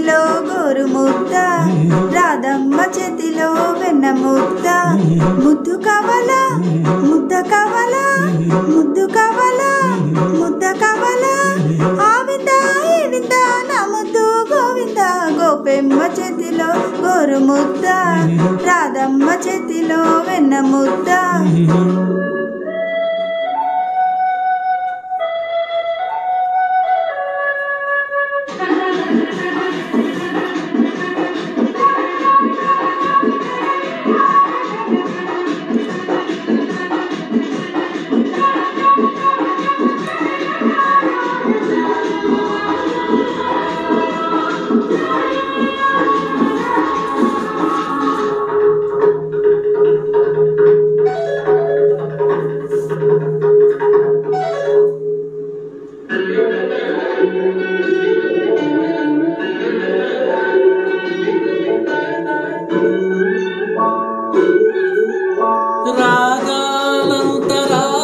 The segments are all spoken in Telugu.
చేతిలో గోరు ముద్ద రాధమ్మ చేతిలో వెన్న ముద్ద ముద్దు కావాలా ముద్ద కావాలా ముద్దు కావాలా ముద్ద కావాలా ఆ వింద ఈ వింద నా ముద్దు గోవింద గోపెమ్మ చేతిలో గోరు ముద్ద రాధమ్మ చేతిలో వెన్న ముద్ద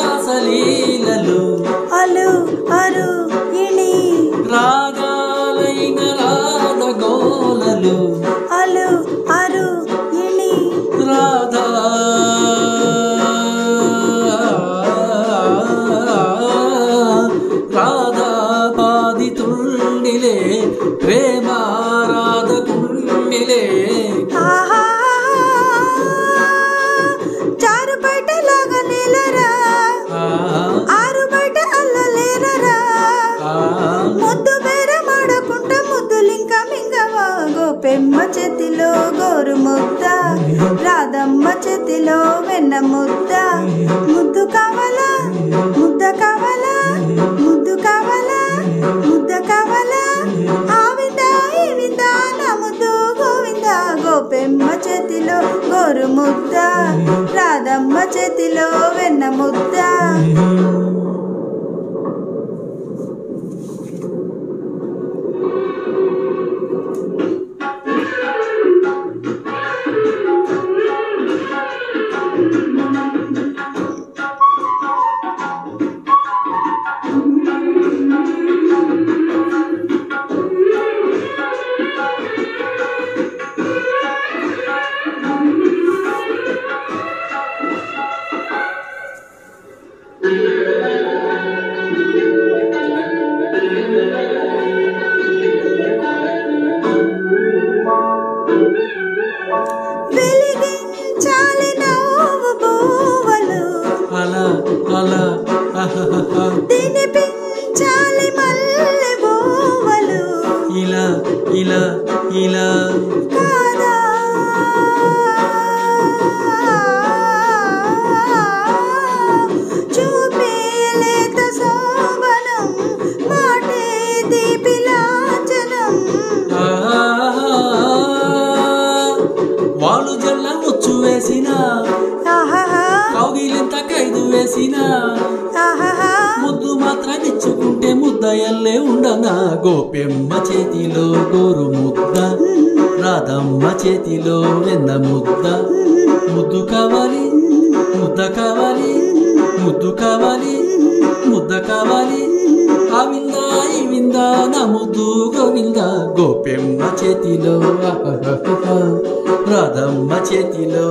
రాగాలంతరాసలీలలు అలు అరు ఇణి రాగాలైన రాధగోలలు అలు అరు ఇణి రాధా రాధా బాధితుండిలే ప్రేమ రాధకుండిలే చారు బయట లాగా నీలరా ఆరు బయట అల్లలేరరా ముద్దు బేర మాడకుండా ముద్దులింక మింగవా గోపెమ్మ చేతిలో గోరు ముద్ద రాధమ్మ చేతిలో వెన్న ముద్ద ముద్దు కావాలా ముద్ద కావాలా ముద్దు కావాలా ముద్ద కావాలా ఆ వింద ఈ వింద నా ముద్దు గోవింద గోపెమ్మ చేతిలో గోరు ముద్ద రాధమ్మ చేతిలో వెన్న ముద్ద వెలిగించాలి నవ్వు బువ్వలు అలా అలా తినిపించాలి మల్లె బువ్వలు ఇలా ఇలా ఇలా కాదా చూపే లేత శోభనం మాటే దీపి లాంఛనం వాళ్ళు జల్ల ముచ్చు వేసిన ఆహాహా కౌగిలింత ఖైదు వేసిన ఆహాహా ముద్దు మాత్రం ఇచ్చుకుంటే ముద్దయల్లే ఉండనా గోపెమ్మ చేతిలో గోరు ముద్ద రాధమ్మ చేతిలో వెన్న ముద్ద ముద్దు కావాలి ముద్ద కావాలి ముద్దు కావాలి ముద్ద కావాలి ఆ వింద ఈ వింద నా ముద్దు గోవింద గోపెమ్మ చేతిలో రాధమ్మ చేతిలో